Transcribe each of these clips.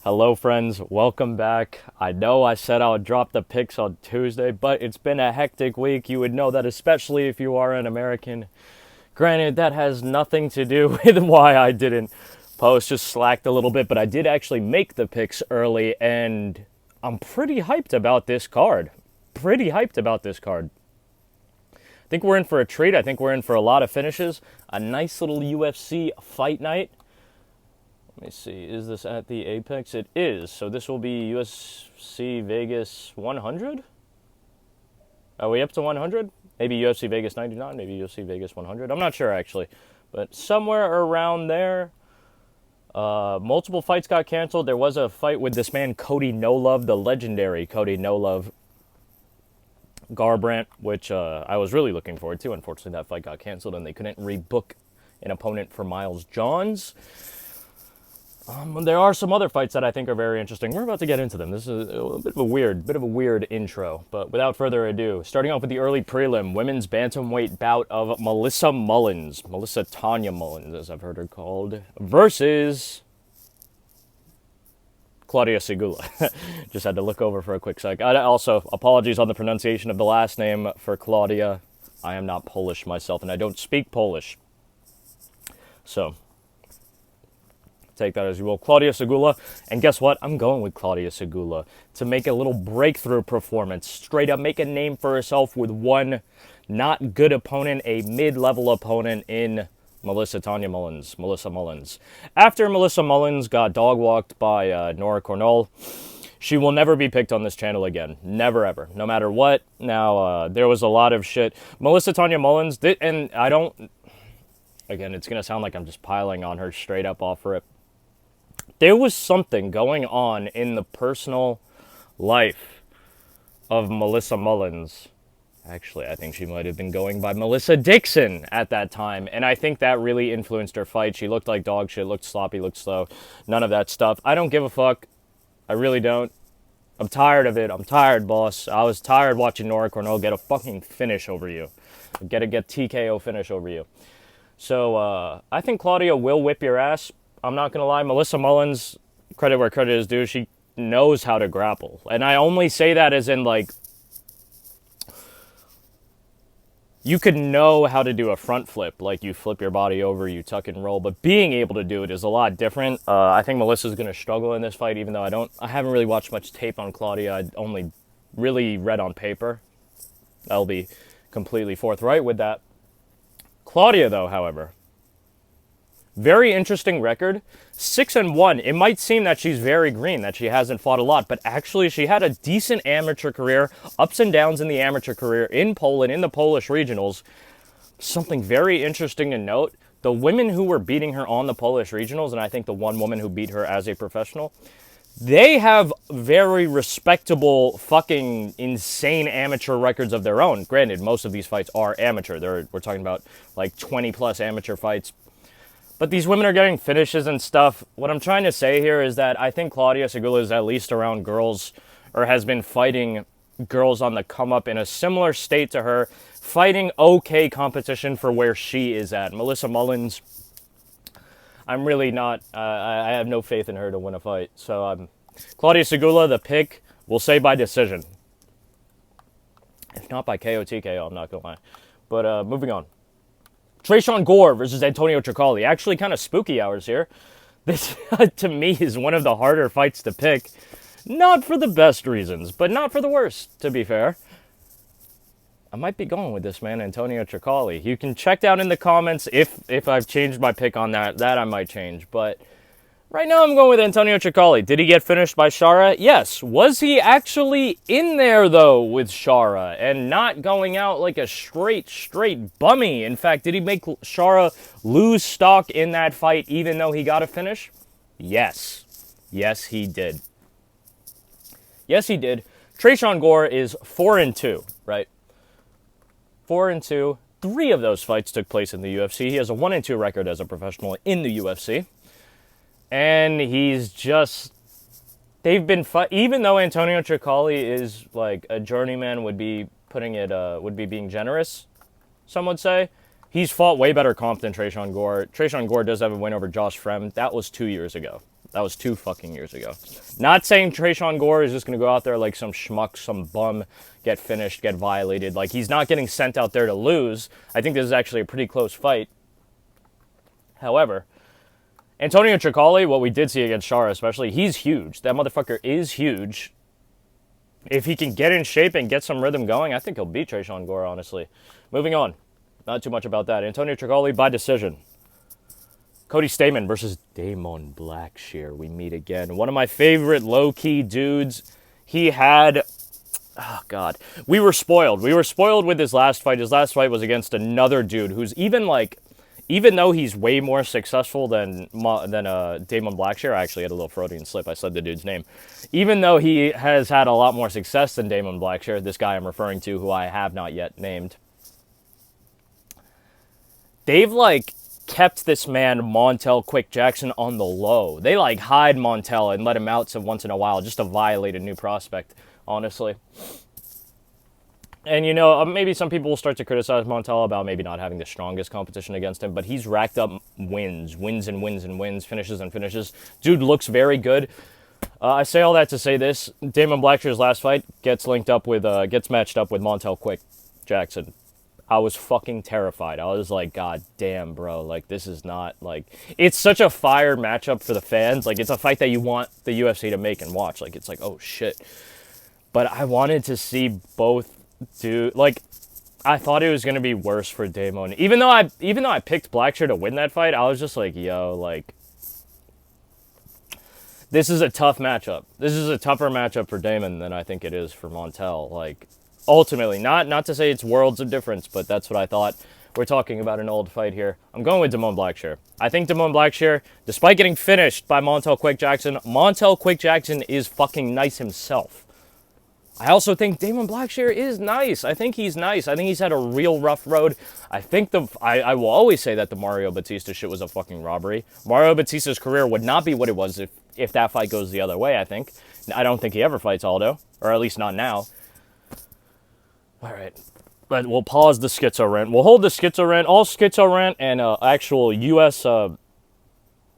Hello friends, welcome back. I know I said I would drop the picks on Tuesday, but it's been a hectic week. You would know that, especially if you are an American. Granted, that has nothing to do with why I didn't post, just slacked a little bit, but I did actually make the picks early, and I'm pretty hyped about this card. I think we're in for a treat. I think we're in for a lot of finishes. A nice little UFC fight night. Let me see, is this at the Apex? It is. So this will be UFC Vegas 100? Are we up to 100? Maybe UFC Vegas 99, maybe UFC Vegas 100. I'm not sure, actually. But somewhere around there. Multiple fights got canceled. There was a fight with this man, Cody No Love, the legendary Cody No Love Garbrandt, which I was really looking forward to. Unfortunately, that fight got canceled, and they couldn't rebook an opponent for Miles Johns. There are some other fights that I think are very interesting. We're about to get into them. This is a bit of a weird intro. But without further ado, starting off with the early prelim, women's bantamweight bout of Melissa Tanya Mullins, as I've heard her called, versus Klaudia Syguła. Just had to look over for a quick sec. Also, apologies on the pronunciation of the last name for Klaudia. I am not Polish myself, and I don't speak Polish. So take that as you will. Klaudia Syguła, and guess what? I'm going with Klaudia Syguła to make a little breakthrough performance. Straight up make a name for herself with one not good opponent, a mid-level opponent in Melissa Mullins. After Melissa Mullins got dog-walked by Nora Cornell, she will never be picked on this channel again. Never, ever. No matter what. Now, there was a lot of shit. Melissa Tanya Mullins, and I don't... Again, it's going to sound like I'm just piling on her straight up off rip. There was something going on in the personal life of Melissa Mullins. Actually, I think she might have been going by Melissa Dixon at that time. And I think that really influenced her fight. She looked like dog shit, looked sloppy, looked slow. None of that stuff. I don't give a fuck. I really don't. I'm tired of it. I'm tired, boss. I was tired watching Nora Cornell get a fucking finish over you. Get TKO finish over you. So, I think Klaudia will whip your ass. I'm not going to lie. Melissa Mullins, credit where credit is due, she knows how to grapple. And I only say that as in, like, you could know how to do a front flip. Like, you flip your body over, you tuck and roll. But being able to do it is a lot different. I think Melissa's going to struggle in this fight, even though I haven't really watched much tape on Klaudia. I only really read on paper. I'll be completely forthright with that. Klaudia, though, however, very interesting record. 6-1. It might seem that she's very green, that she hasn't fought a lot, but actually she had a decent amateur career, ups and downs in the amateur career in Poland, in the Polish regionals. Something very interesting to note, the women who were beating her on the Polish regionals, and I think the one woman who beat her as a professional, they have very respectable, fucking insane amateur records of their own. Granted, most of these fights are amateur. We're talking about like 20-plus amateur fights. But these women are getting finishes and stuff. What I'm trying to say here is that I think Klaudia Syguła is at least around girls, or has been fighting girls on the come up in a similar state to her, fighting okay competition for where she is at. Melissa Mullins, I'm really not, I have no faith in her to win a fight. So Klaudia Syguła, the pick, we'll say by decision. If not by KO TKO, I'm not going to lie. But moving on. Tresean Gore versus Antonio Trócoli. Actually kind of spooky hours here. This, to me, is one of the harder fights to pick. Not for the best reasons, but not for the worst, to be fair. I might be going with this man, Antonio Trócoli. You can check down in the comments if I've changed my pick on that. That I might change, but right now I'm going with Antonio Trócoli. Did he get finished by Shara? Yes. Was he actually in there, though, with Shara and not going out like a straight bummy? In fact, did he make Shara lose stock in that fight even though he got a finish? Yes. Yes, he did. Yes, he did. Tresean Gore is 4-2, right? 4-2. 3 of those fights took place in the UFC. He has a 1-2 record as a professional in the UFC. And he's just, they've been, even though Antonio Trócoli is like a journeyman, would be being generous, some would say, he's fought way better comp than Tresean Gore. Tresean Gore does have a win over Josh Fremd. That was 2 years ago. That was 2 fucking years ago. Not saying Tresean Gore is just going to go out there like some schmuck, some bum, get finished, get violated. Like, he's not getting sent out there to lose. I think this is actually a pretty close fight. However, Antonio Trócoli, what we did see against Shara especially, he's huge. That motherfucker is huge. If he can get in shape and get some rhythm going, I think he'll beat Tresean Gore, honestly. Moving on. Not too much about that. Antonio Trócoli by decision. Cody Stamann versus Damon Blackshear. We meet again. One of my favorite low-key dudes. He had... Oh, God. We were spoiled. We were spoiled with his last fight. His last fight was against another dude who's even, like... Even though he's way more successful than Damon Blackshear, I actually had a little Freudian slip. I said the dude's name. Even though he has had a lot more success than Damon Blackshear, this guy I'm referring to, who I have not yet named, they've, like, kept this man, Montel Quick Jackson, on the low. They, like, hide Montel and let him out once in a while just to violate a new prospect, honestly. And, you know, maybe some people will start to criticize Montel about maybe not having the strongest competition against him, but he's racked up wins and wins, finishes and finishes. Dude looks very good. I say all that to say this. Damon Blackshear's last fight gets matched up with Montel Quick Jackson. I was fucking terrified. I was like, God damn, bro. Like, this is not, like... It's such a fire matchup for the fans. Like, it's a fight that you want the UFC to make and watch. Like, it's like, oh, shit. But I wanted to see both... Dude, like, I thought it was gonna be worse for Damon. Even though I picked Blackshear to win that fight, I was just like, yo, like, this is a tough matchup. This is a tougher matchup for Damon than I think it is for Montel. Like, ultimately, not to say it's worlds of difference, but that's what I thought. We're talking about an old fight here. I'm going with Damon Blackshear. I think Damon Blackshear, despite getting finished by Montel Quick Jackson is fucking nice himself. I also think Damon Blackshear is nice. I think he's nice. I think he's had a real rough road. I think I will always say that the Mario Batista shit was a fucking robbery. Mario Batista's career would not be what it was if that fight goes the other way, I think. I don't think he ever fights Aldo, or at least not now. All right. But we'll pause the schizo rant. We'll hold the schizo rant. All schizo rant and actual U.S.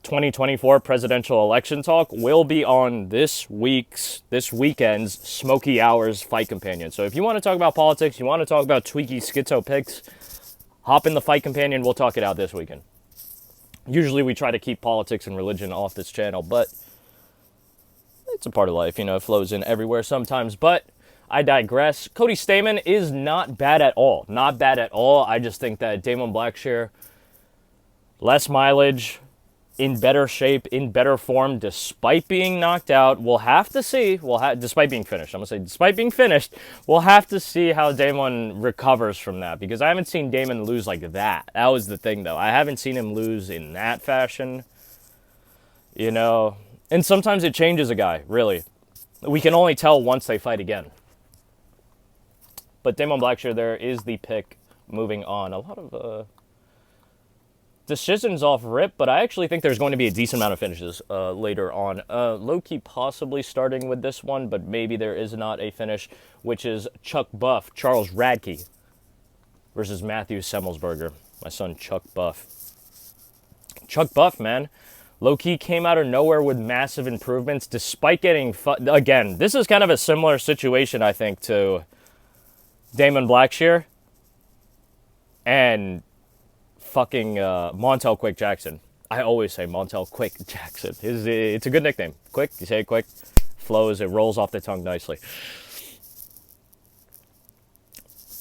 2024 presidential election talk will be on this weekend's Smoky Hours Fight Companion. So if you want to talk about politics, you want to talk about tweaky schizo picks, hop in the Fight Companion. We'll talk it out this weekend. Usually we try to keep politics and religion off this channel, but it's a part of life. You know, it flows in everywhere sometimes. But I digress. Cody Stamann is not bad at all. Not bad at all. I just think that Damon Blackshear, less mileage, in better shape, in better form, despite being knocked out. We'll have to see. Despite being finished. I'm going to say despite being finished, we'll have to see how Damon recovers from that. Because I haven't seen Damon lose like that. That was the thing, though. I haven't seen him lose in that fashion. You know. And sometimes it changes a guy, really. We can only tell once they fight again. But Damon Blackshear there is the pick. Moving on. A lot of... decisions off rip, but I actually think there's going to be a decent amount of finishes later on. Low-key possibly starting with this one, but maybe there is not a finish, which is Chuck Buff, Charles Radtke versus Matthew Semelsberger. My son, Chuck Buff. Chuck Buff, man. Low-key came out of nowhere with massive improvements, despite getting... Again, this is kind of a similar situation, I think, to Damon Blackshear and fucking Montel Quick Jackson. I always say Montel Quick Jackson. It's a good nickname. Quick, you say it quick, flows, it rolls off the tongue nicely.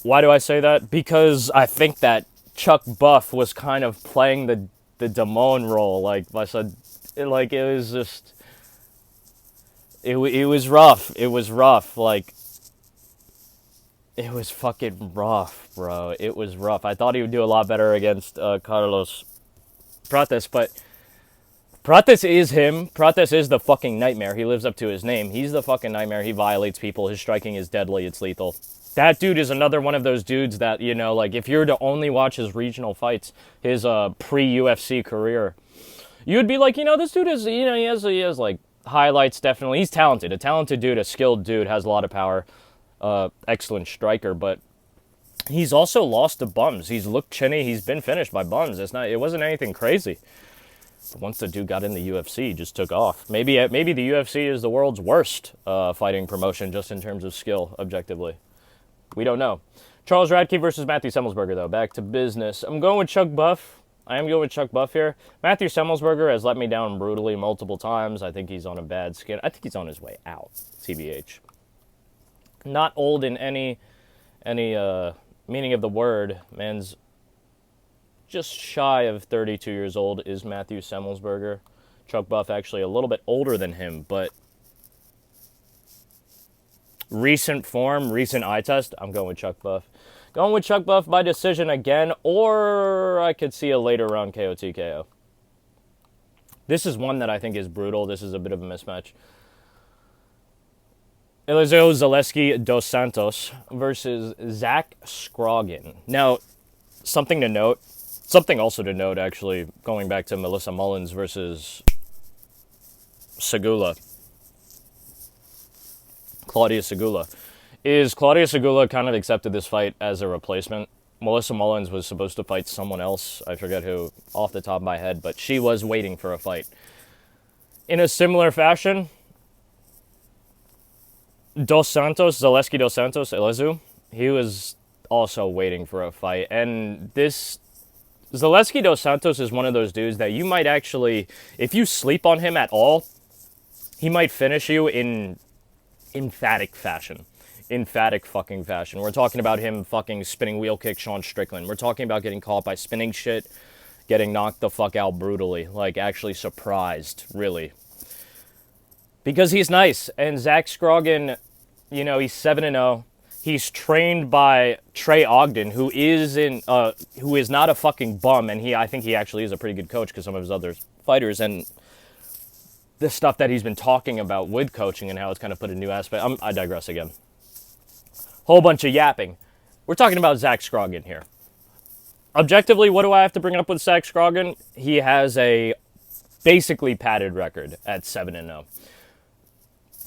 Why do I say that? Because I think that Chuck Buff was kind of playing the Damon role. Like I said, it was just... It was rough. It was rough. Like... It was fucking rough, bro. It was rough. I thought he would do a lot better against Carlos Prates, but Prates is him. Prates is the fucking nightmare. He lives up to his name. He's the fucking nightmare. He violates people. His striking is deadly. It's lethal. That dude is another one of those dudes that, you know, like, if you were to only watch his regional fights, his pre-UFC career, you would be like, you know, this dude is, you know, he has like, highlights, definitely. He's talented. A talented dude, a skilled dude, has a lot of power. Excellent striker, but he's also lost to bums. He's looked chinny. He's been finished by bums. It wasn't anything crazy. But once the dude got in the UFC, he just took off. Maybe the UFC is the world's worst fighting promotion just in terms of skill, objectively. We don't know. Charles Radtke versus Matthew Semelsberger, though. Back to business. I'm going with Chuck Buff. I am going with Chuck Buff here. Matthew Semelsberger has let me down brutally multiple times. I think he's on a bad skin. I think he's on his way out, TBH. Not old in any meaning of the word. Man's just shy of 32 years old is Matthew Semelsberger. Chuck Buff actually a little bit older than him, but recent form, recent eye test, I'm going with Chuck Buff. Going with Chuck Buff by decision again, or I could see a later round KO TKO. This is one that I think is brutal. This is a bit of a mismatch. Elizeu Zaleski dos Santos versus Zach Scroggin. Now, something also to note, actually, going back to Melissa Mullins versus Syguła. Klaudia Syguła kind of accepted this fight as a replacement. Melissa Mullins was supposed to fight someone else. I forget who off the top of my head, but she was waiting for a fight. In a similar fashion, Zaleski dos Santos, Elizeu, he was also waiting for a fight. And this Zaleski dos Santos is one of those dudes that you might actually, if you sleep on him at all, he might finish you in emphatic fashion. Emphatic fucking fashion. We're talking about him fucking spinning wheel kick Sean Strickland. We're talking about getting caught by spinning shit, getting knocked the fuck out brutally. Like, actually surprised, really. Because he's nice. And Zach Scroggin, you know, he's 7-0. He's trained by Trey Ogden, who is not a fucking bum, and I think he actually is a pretty good coach because some of his other fighters and the stuff that he's been talking about with coaching and how it's kind of put a new aspect. I digress again. Whole bunch of yapping. We're talking about Zach Scroggin here. Objectively, what do I have to bring up with Zach Scroggin? He has a basically padded record at 7-0.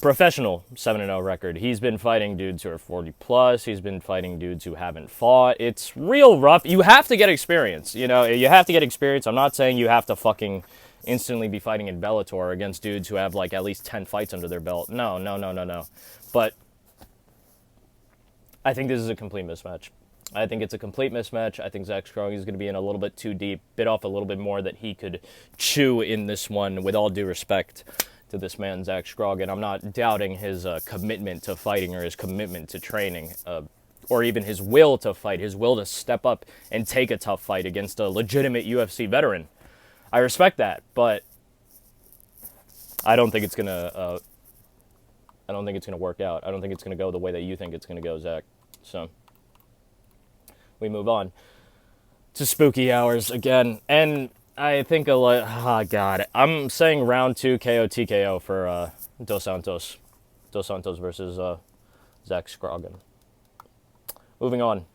Professional 7-0 record. He's been fighting dudes who are 40 plus. He's been fighting dudes who haven't fought. It's real rough. You have to get experience. You know, you have to get experience. I'm not saying you have to fucking instantly be fighting in Bellator against dudes who have like at least 10 fights under their belt. No. But I think this is a complete mismatch. I think it's a complete mismatch. I think Zach Scroggin is going to be in a little bit too deep, bit off a little bit more that he could chew in this one, with all due respect to this man, Zach Scroggin. I'm not doubting his commitment to fighting or his commitment to training, or even his will to fight, his will to step up and take a tough fight against a legitimate UFC veteran. I respect that, but I don't think it's going to work out. I don't think it's going to go the way that you think it's going to go, Zach. So we move on to spooky hours again. And I think God, I'm saying round 2 KO TKO for Dos Santos. Dos Santos versus Zach Scroggin. Moving on.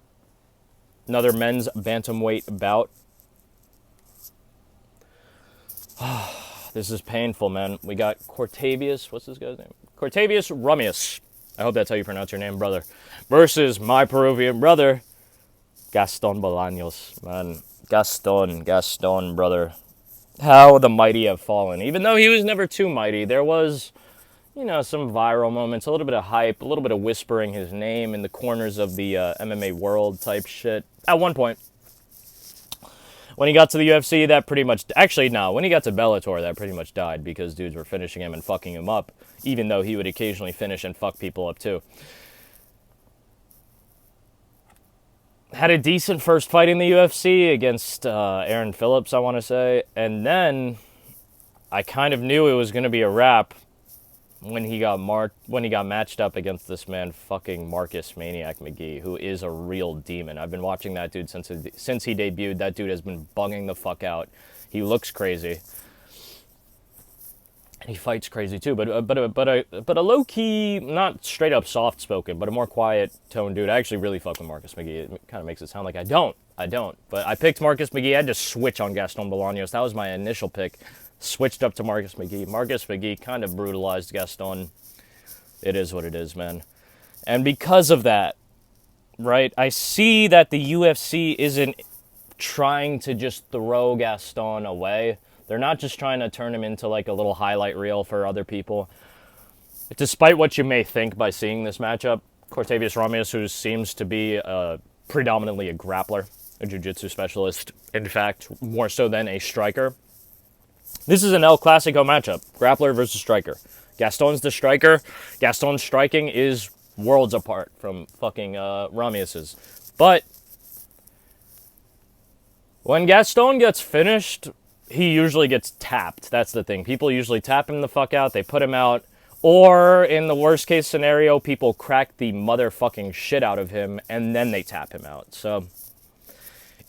Another men's bantamweight bout. This is painful, man. We got Cortavious. What's this guy's name? Cortavious Romious. I hope that's how you pronounce your name, brother. Versus my Peruvian brother, Gaston Bolaños. Man, Gaston, brother. How the mighty have fallen. Even though he was never too mighty, there was, you know, some viral moments, a little bit of hype, a little bit of whispering his name in the corners of the MMA world type shit. At one point. When he got to the UFC, that pretty much... Actually, no. When he got to Bellator, that pretty much died because dudes were finishing him and fucking him up, even though he would occasionally finish and fuck people up, too. Had a decent first fight in the UFC against Aaron Phillips, I want to say. And then I kind of knew it was going to be a wrap when he got matched up against this man, fucking Marcus Maniac McGee, who is a real demon. I've been watching that dude since he debuted. That dude has been bugging the fuck out. He looks crazy. And he fights crazy too, but a low key, not straight up soft spoken, but a more quiet tone dude. I actually really fuck with Marcus McGee. It kind of makes it sound like I don't. But I picked Marcus McGee. I had to switch on Gaston Bolaños. That was my initial pick. Switched up to Marcus McGee. Marcus McGee kind of brutalized Gaston. It is what it is, man. And because of that, right, I see that the UFC isn't trying to just throw Gaston away. They're not just trying to turn him into like a little highlight reel for other people. Despite what you may think by seeing this matchup, Cortavious Romious, who seems to be predominantly a grappler, a jiu-jitsu specialist, in fact, more so than a striker. This is an El Clasico matchup, grappler versus striker. Gaston's the striker. Gaston's striking is worlds apart from fucking Romious's. But when Gaston gets finished, he usually gets tapped. That's the thing. People usually tap him the fuck out. They put him out. Or, in the worst case scenario, people crack the motherfucking shit out of him, and then they tap him out. So,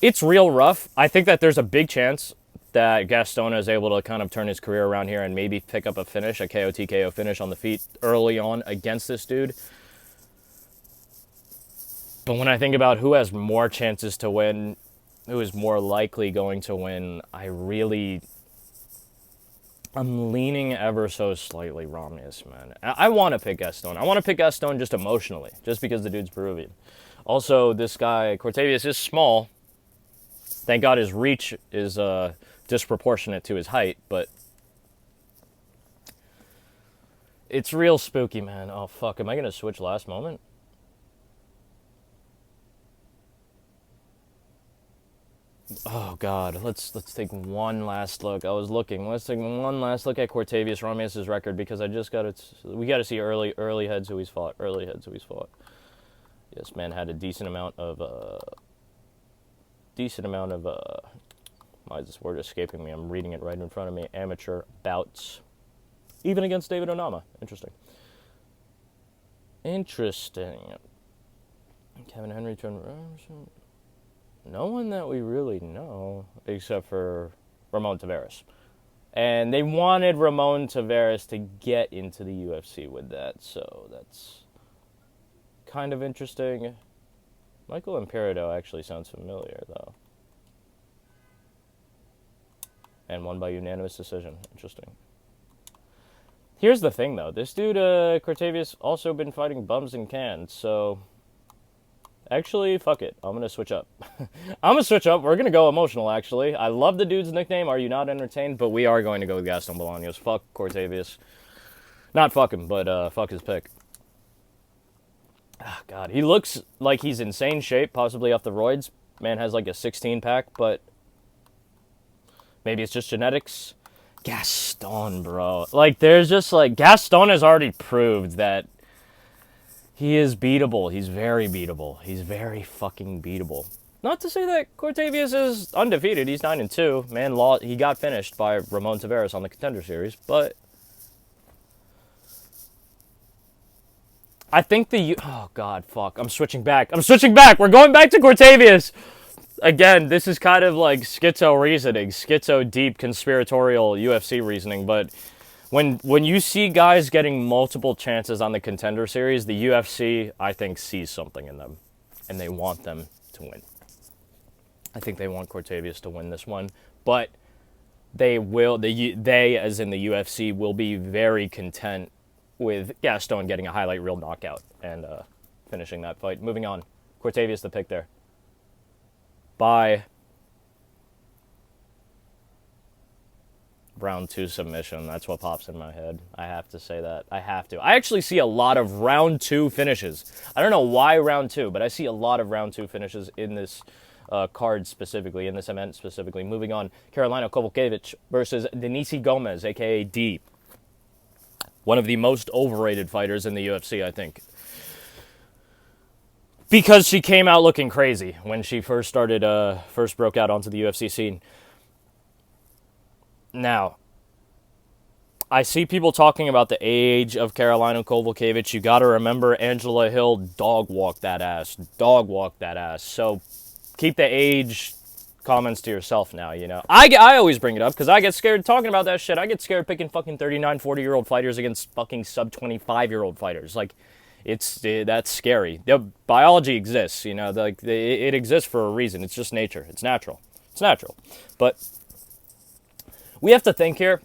it's real rough. I think that there's a big chance that Gaston is able to kind of turn his career around here and maybe pick up a finish, a KO TKO finish on the feet early on against this dude. But when I think about who has more chances to win, who is more likely going to win, I'm leaning ever so slightly Romious, man. I want to pick Gaston. I want to pick Gaston just emotionally, just because the dude's Peruvian. Also, this guy, Cortavious, is small. Thank God his reach is disproportionate to his height, but it's real spooky, man. Oh, fuck. Am I going to switch last moment? Oh, God. Let's take one last look. Let's take one last look at Cortavious Romious' record, because we got to see early heads who he's fought. Yes, man had a decent amount of, why is this word escaping me? I'm reading it right in front of me. Amateur bouts. Even against David Onama. Interesting. Kevin Henry, no one that we really know, except for Ramon Taveras. And they wanted Ramon Taveras to get into the UFC with that, so that's kind of interesting. Michael Imperido actually sounds familiar, though. And won by unanimous decision. Interesting. Here's the thing, though. This dude, Cortavious, also been fighting bums and cans, so actually, fuck it. I'm going to switch up. We're going to go emotional, actually. I love the dude's nickname, Are You Not Entertained? But we are going to go with Gaston Bolaños. Fuck Cortavious. Not fuck him, but fuck his pick. Ah, God, he looks like he's insane shape, possibly off the roids. Man has like a 16-pack, but maybe it's just genetics. Gaston, bro. Like, there's just like, Gaston has already proved that he is beatable. He's very beatable. He's very fucking beatable. Not to say that Cortavious is undefeated. He's 9-2. Man, he got finished by Ramon Taveras on the Contender Series, but I think oh, God, fuck. I'm switching back. We're going back to Cortavious. Again, this is kind of like schizo reasoning, schizo deep conspiratorial UFC reasoning, but when you see guys getting multiple chances on the Contender Series, the UFC, I think, sees something in them, and they want them to win. I think they want Cortavious to win this one, but they, as in the UFC, will be very content with Gaston getting a highlight reel knockout and finishing that fight. Moving on. Cortavious the pick there. By round 2 submission. That's what pops in my head. I have to say that. I have to. I actually see a lot of round 2 finishes. I don't know why round 2, but I see a lot of round 2 finishes in this card specifically, in this event specifically. Moving on. Karolina Kowalkiewicz versus Denise Gomes, a.k.a. D. One of the most overrated fighters in the UFC, I think. Because she came out looking crazy when she first broke out onto the UFC scene. Now, I see people talking about the age of Karolina Kowalkiewicz. You got to remember Angela Hill dog-walked that ass. So keep the age comments to yourself now, you know. I always bring it up because I get scared talking about that shit. I get scared picking fucking 39, 40-year-old fighters against fucking sub-25-year-old fighters. Like, that's scary. The biology exists, you know. It exists for a reason. It's just nature. It's natural. But we have to think here.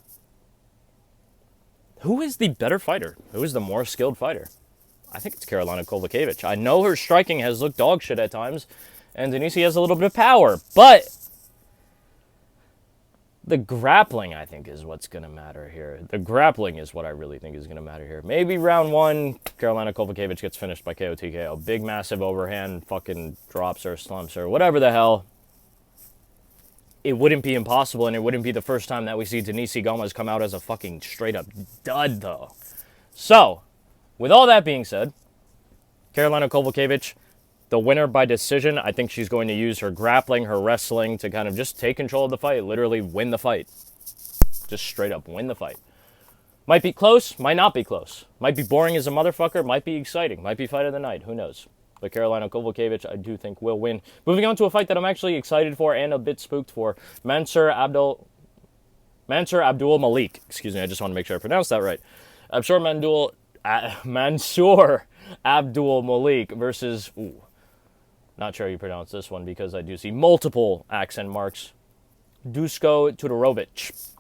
Who is the better fighter? Who is the more skilled fighter? I think it's Karolina Kowalkiewicz. I know her striking has looked dog shit at times, and Denise has a little bit of power, but The grappling, I think, is what's going to matter here. The grappling is what I really think is going to matter here. Maybe round 1, Karolina Kowalkiewicz gets finished by KO TKO. Big, massive overhand fucking drops or slumps or whatever the hell. It wouldn't be impossible, and it wouldn't be the first time that we see Denise Gomes come out as a fucking straight-up dud, though. So, with all that being said, Karolina Kowalkiewicz, the winner by decision. I think she's going to use her grappling, her wrestling to kind of just take control of the fight, literally win the fight. Just straight up win the fight. Might be close, might not be close. Might be boring as a motherfucker, might be exciting, might be fight of the night, who knows. But Karolina Kowalkiewicz, I do think, will win. Moving on to a fight that I'm actually excited for and a bit spooked for. Mansur Abdul-Malik. Excuse me, I just want to make sure I pronounced that right. Mansur Abdul-Malik versus... Ooh, not sure how you pronounce this one because I do see multiple accent marks. Duško Todorovic.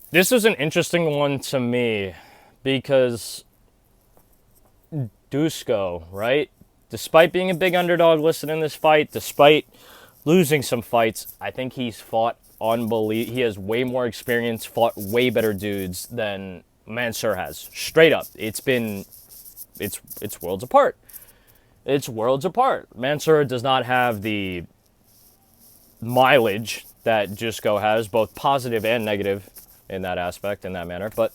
This is an interesting one to me because Duško, right? Despite being a big underdog listed in this fight, despite losing some fights, I think he's fought unbelievable. He has way more experience, fought way better dudes than Mansur has. Straight up. It's worlds apart. It's worlds apart. Mansur does not have the mileage that Duško has, both positive and negative in that aspect, in that manner. But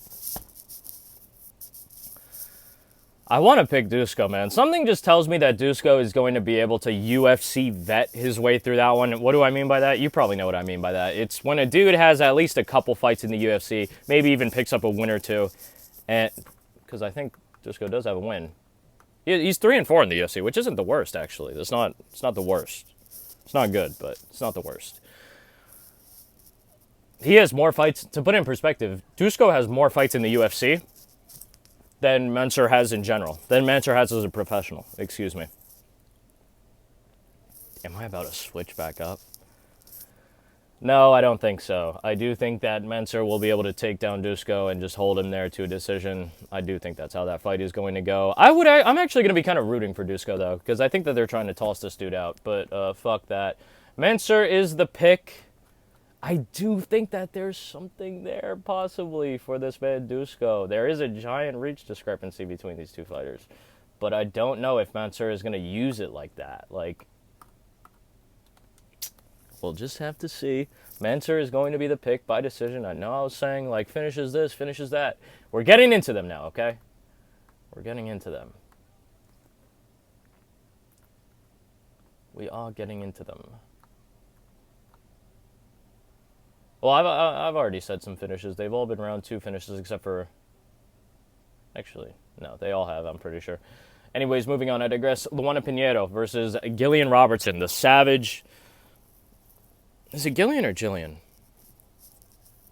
I want to pick Duško, man. Something just tells me that Duško is going to be able to UFC vet his way through that one. What do I mean by that? You probably know what I mean by that. It's when a dude has at least a couple fights in the UFC, maybe even picks up a win or two. And because I think Duško does have a win. He's 3-4 in the UFC, which isn't the worst, actually. It's not the worst. It's not good, but it's not the worst. He has more fights. To put it in perspective, Duško has more fights in the UFC than Mansur has in general. Than Mansur has as a professional. Excuse me. Am I about to switch back up? No, I don't think so. I do think that Mansur will be able to take down Duško and just hold him there to a decision. I do think that's how that fight is going to go. I'm actually going to be kind of rooting for Duško, though, because I think that they're trying to toss this dude out. But fuck that. Mansur is the pick. I do think that there's something there, possibly, for this man, Duško. There is a giant reach discrepancy between these two fighters. But I don't know if Mansur is going to use it like that. Like, we'll just have to see. Mansur is going to be the pick by decision. I know I was saying, like, finishes this, finishes that. We're getting into them now, okay? We're getting into them. We are getting into them. Well, I've already said some finishes. They've all been round 2 finishes except for... Actually, no, they all have, I'm pretty sure. Anyways, moving on, I digress. Luana Pinheiro versus Gillian Robertson, the Savage... Is it Gillian or Jillian?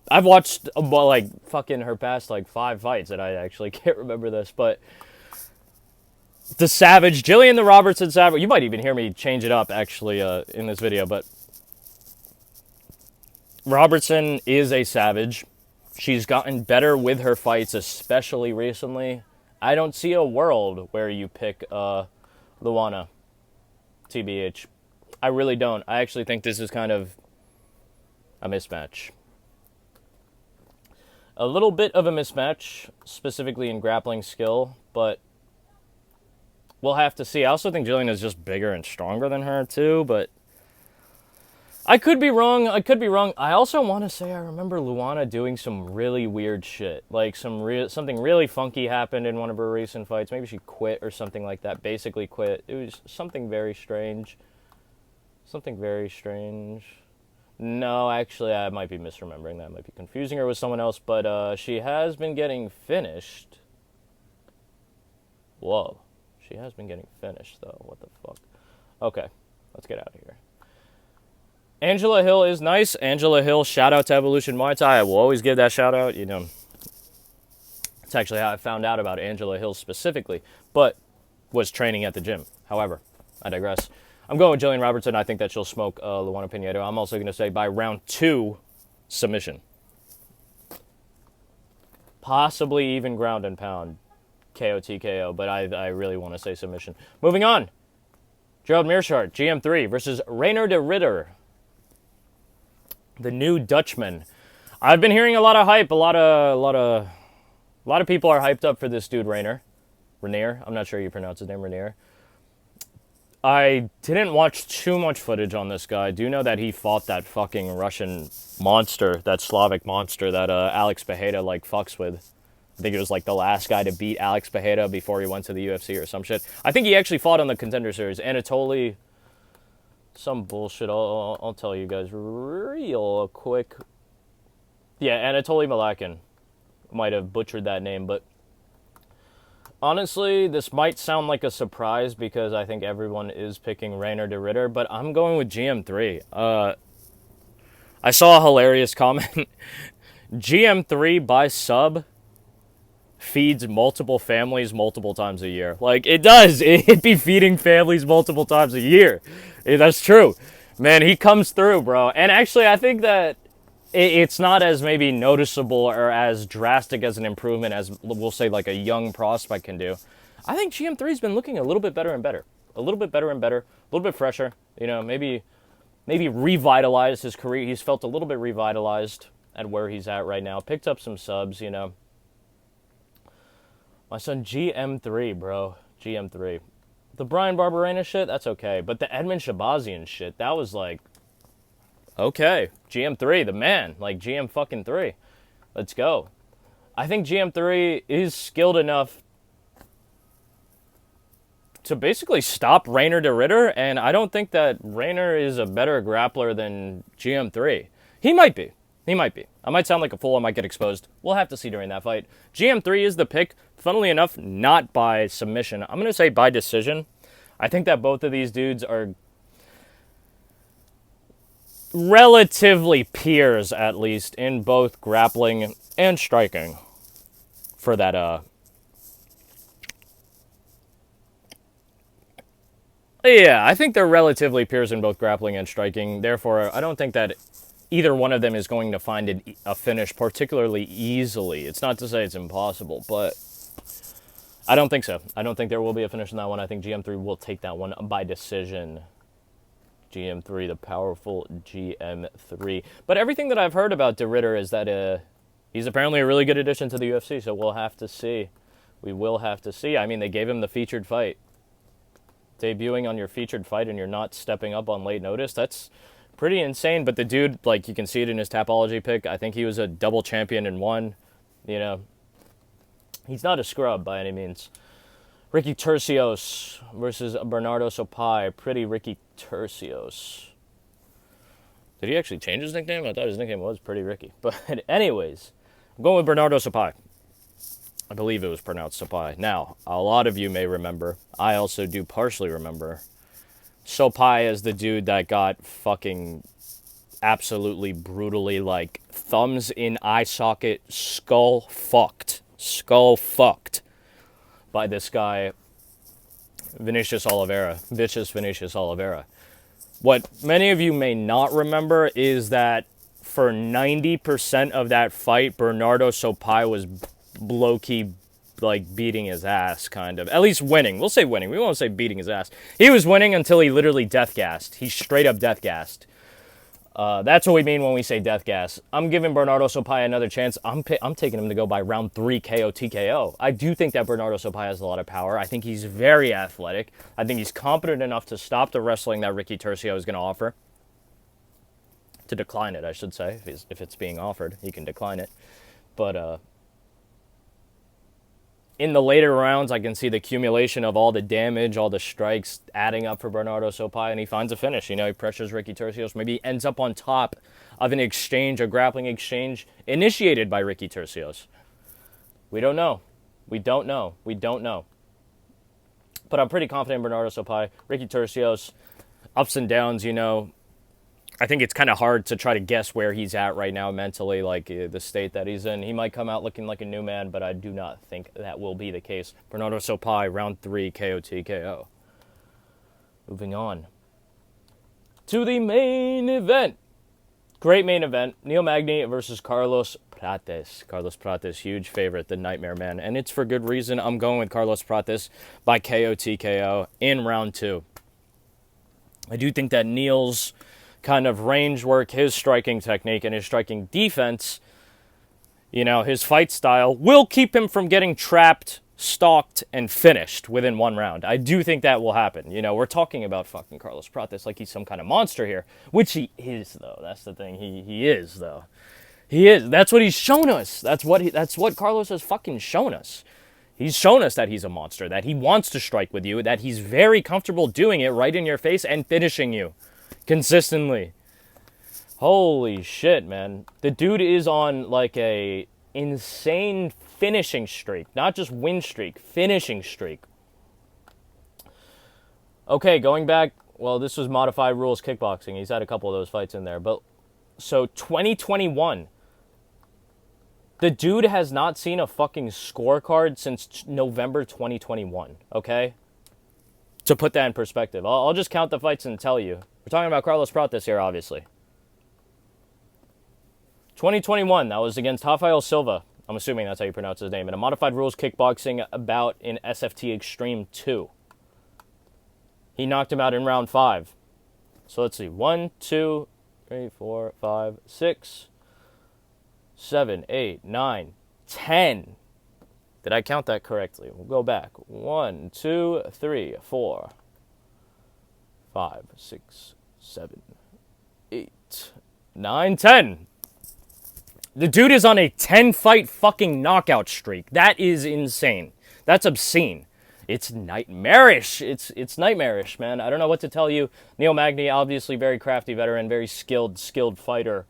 I've watched, like, fucking her past, like, 5 fights, and I actually can't remember this, but... The Savage, Gillian the Robertson Savage. You might even hear me change it up, actually, in this video, but... Robertson is a savage. She's gotten better with her fights, especially recently. I don't see a world where you pick Luana, TBH. I really don't. I actually think this is kind of a mismatch. A little bit of a mismatch, specifically in grappling skill, but we'll have to see. I also think Jillian is just bigger and stronger than her, too, but I could be wrong. I could be wrong. I also want to say I remember Luana doing some really weird shit. Like, something really funky happened in one of her recent fights. Maybe she quit or something like that. Basically quit. It was something very strange. Something very strange. No, actually, I might be misremembering that. I might be confusing her with someone else, but she has been getting finished. Whoa. She has been getting finished, though. What the fuck? Okay, let's get out of here. Angela Hill is nice. Angela Hill, shout out to Evolution Muay Thai. I will always give that shout out. You know, it's actually how I found out about Angela Hill specifically, but was training at the gym. However, I digress. I'm going with Gillian Robertson. I think that she'll smoke Luana Pinheiro. I'm also going to say by round 2, submission. Possibly even ground and pound, KO, TKO, but I really want to say submission. Moving on. Gerald Meerschaert, GM3 versus Rainer de Ridder. the new Dutchman. I've been hearing a lot of hype. A lot of people are hyped up for this dude, Rainier. I'm not sure you pronounce his name, Rainier. I didn't watch too much footage on this guy. I do know that he fought that fucking Russian monster, that Slavic monster that Alex Pereira like fucks with. I think it was like the last guy to beat Alex Pereira before he went to the UFC or some shit. I think he actually fought on the Contender Series. Anatoly, some bullshit. I'll tell you guys real quick. Yeah, Anatoly Malakin. Might have butchered that name, but honestly, this might sound like a surprise because I think everyone is picking Reinier de Ridder, but I'm going with GM3. I saw a hilarious comment. GM3 by sub feeds multiple families multiple times a year. Like, it does. It be feeding families multiple times a year. That's true. Man, he comes through, bro. And actually, I think that it's not as maybe noticeable or as drastic as an improvement as, we'll say, like a young prospect can do. I think GM3's been looking a little bit better and better. A little bit better and better. A little bit fresher. You know, maybe revitalized his career. He's felt a little bit revitalized at where he's at right now. Picked up some subs, you know. My son, GM3, bro. GM3. The Brian Barberena shit, that's okay. But the Edmund Shabazian shit, that was like, okay, GM3, the man, like GM fucking 3. Let's go. I think GM3 is skilled enough to basically stop Reinier de Ridder, and I don't think that Reinier is a better grappler than GM3. He might be. He might be. I might sound like a fool. I might get exposed. We'll have to see during that fight. GM3 is the pick. Funnily enough, not by submission. I'm going to say by decision. I think that both of these dudes are relatively peers, at least, in both grappling and striking for that, yeah, I think they're relatively peers in both grappling and striking. Therefore, I don't think that either one of them is going to find a finish particularly easily. It's not to say it's impossible, but I don't think so. I don't think there will be a finish in that one. I think GM3 will take that one by decision. GM3, the powerful GM3. But everything that I've heard about de Ridder is that he's apparently a really good addition to the UFC, so we'll have to see. We will have to see. I mean, they gave him the featured fight. Debuting on your featured fight and you're not stepping up on late notice, that's pretty insane. But the dude, like, you can see it in his Tapology pick. I think he was a double champion in one. You know, he's not a scrub by any means. Ricky Turcios versus Bernardo Sopai. Pretty Ricky Turcios. Did he actually change his nickname? I thought his nickname was Pretty Ricky. But anyways, I'm going with Bernardo Sopai. I believe it was pronounced Sopai. Now, a lot of you may remember. I also do partially remember. Sopai is the dude that got fucking absolutely brutally, like, thumbs in eye socket, skull fucked by this guy, Vicious Vinicius Oliveira. What many of you may not remember is that for 90% of that fight, Bernardo Sopai was low-key, like, beating his ass, kind of. At least winning. We'll say winning. We won't say beating his ass. He was winning until he literally death-gassed. He straight-up death-gassed. That's what we mean when we say death gas. I'm giving Bernardo Sopai another chance. I'm taking him to go by round 3 KO TKO. I do think that Bernardo Sopai has a lot of power. I think he's very athletic. I think he's competent enough to stop the wrestling that Ricky Turcio is going to offer. To decline it, I should say. If it's being offered, he can decline it. But in the later rounds, I can see the accumulation of all the damage, all the strikes adding up for Bernardo Sopai, and he finds a finish. You know, he pressures Ricky Turcios. Maybe he ends up on top of an exchange, a grappling exchange, initiated by Ricky Turcios. We don't know. We don't know. But I'm pretty confident in Bernardo Sopai. Ricky Turcios, ups and downs, you know. I think it's kind of hard to try to guess where he's at right now mentally, like the state that he's in. He might come out looking like a new man, but I do not think that will be the case. Bernardo Sopai, round 3, KO TKO. Moving on to the main event. Great main event. Neil Magny versus Carlos Prates. Carlos Prates, huge favorite, the Nightmare Man. And it's for good reason. I'm going with Carlos Prates by KO TKO in round 2. I do think that Neil's kind of range work, his striking technique, and his striking defense, you know, his fight style will keep him from getting trapped, stalked, and finished within one round. I do think that will happen. You know, we're talking about fucking Carlos Prates like he's some kind of monster here, which he is, though. That's the thing. He is, though. He is. That's what he's shown us. That's what Carlos has fucking shown us. He's shown us that he's a monster, that he wants to strike with you, that he's very comfortable doing it right in your face and finishing you consistently. Holy shit, man. The dude is on like a insane finishing streak. Not just win streak, finishing streak. Okay, going back, well, this was modified rules kickboxing. He's had a couple of those fights in there. But so 2021, the dude has not seen a fucking scorecard since November 2021, okay? To put that in perspective. I'll just count the fights and tell you. We're talking about Carlos Prates here, obviously. 2021, that was against Rafael Silva. I'm assuming that's how you pronounce his name. In a modified rules kickboxing bout in SFT Extreme 2. He knocked him out in round 5. So let's see. 1, 2, 3, 4, 5, 6, 7, 8, 9, 10. Did I count that correctly? We'll go back. 1, 2, 3, 4, 5, 6, 7, 8, 9, 10. The dude is on a 10-fight fucking knockout streak. That is insane. That's obscene. It's nightmarish. It's nightmarish, man. I don't know what to tell you. Neil Magny, obviously very crafty veteran, very skilled fighter.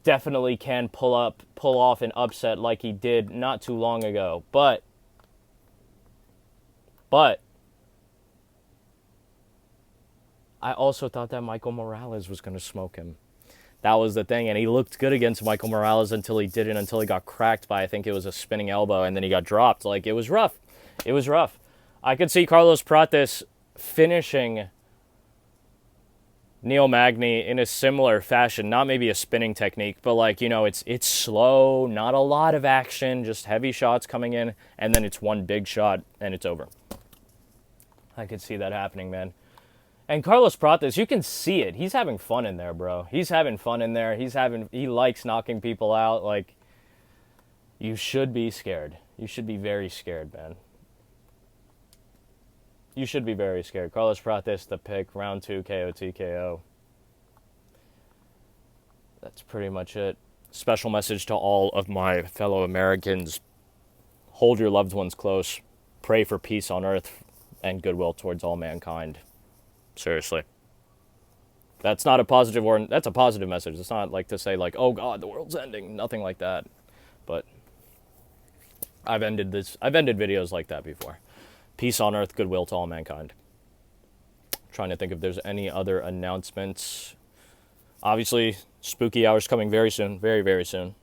Definitely can pull off an upset like he did not too long ago. But I also thought that Michael Morales was going to smoke him. That was the thing, and he looked good against Michael Morales until he didn't, until he got cracked by, I think it was a spinning elbow, and then he got dropped. Like, it was rough. It was rough. I could see Carlos Prates finishing Neil Magny in a similar fashion. Not maybe a spinning technique, but like, you know, it's slow, not a lot of action, just heavy shots coming in, and then it's one big shot, and it's over. I could see that happening, man. And Carlos Prates, you can see it. He's having fun in there, bro. He's having fun in there. He likes knocking people out. Like, you should be scared. You should be very scared, man. You should be very scared. Carlos Prates, the pick, round 2, KO, TKO. That's pretty much it. Special message to all of my fellow Americans. Hold your loved ones close. Pray for peace on earth and goodwill towards all mankind. Seriously. That's not a positive or that's a positive message. It's not like to say like, oh God, the world's ending. Nothing like that. But I've ended videos like that before. Peace on earth, goodwill to all mankind. Trying to think if there's any other announcements. Obviously, spooky hours coming very soon. Very, very soon.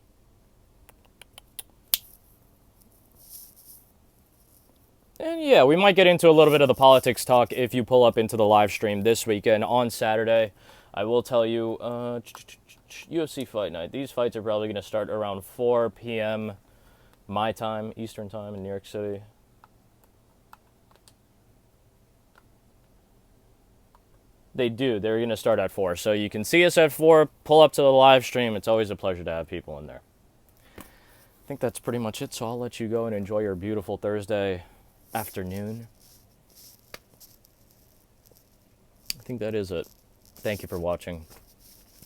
And yeah, we might get into a little bit of the politics talk if you pull up into the live stream this weekend on Saturday. I will tell you, UFC Fight Night. These fights are probably going to start around 4 p.m. my time, Eastern time in New York City. They do. They're going to start at 4. So you can see us at 4, pull up to the live stream. It's always a pleasure to have people in there. I think that's pretty much it, so I'll let you go and enjoy your beautiful Thursday afternoon. I think that is it. Thank you for watching.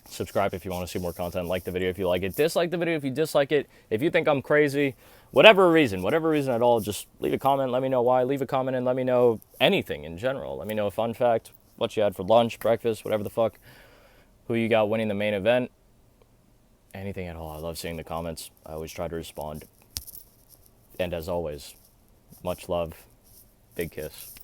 Subscribe if you want to see more content. Like the video if you like it. Dislike the video if you dislike it. If you think I'm crazy, whatever reason at all, just leave a comment. Let me know why. Leave a comment and let me know anything in general. Let me know a fun fact, what you had for lunch, breakfast, whatever the fuck, who you got winning the main event. Anything at all. I love seeing the comments. I always try to respond. And as always, much love. Big kiss.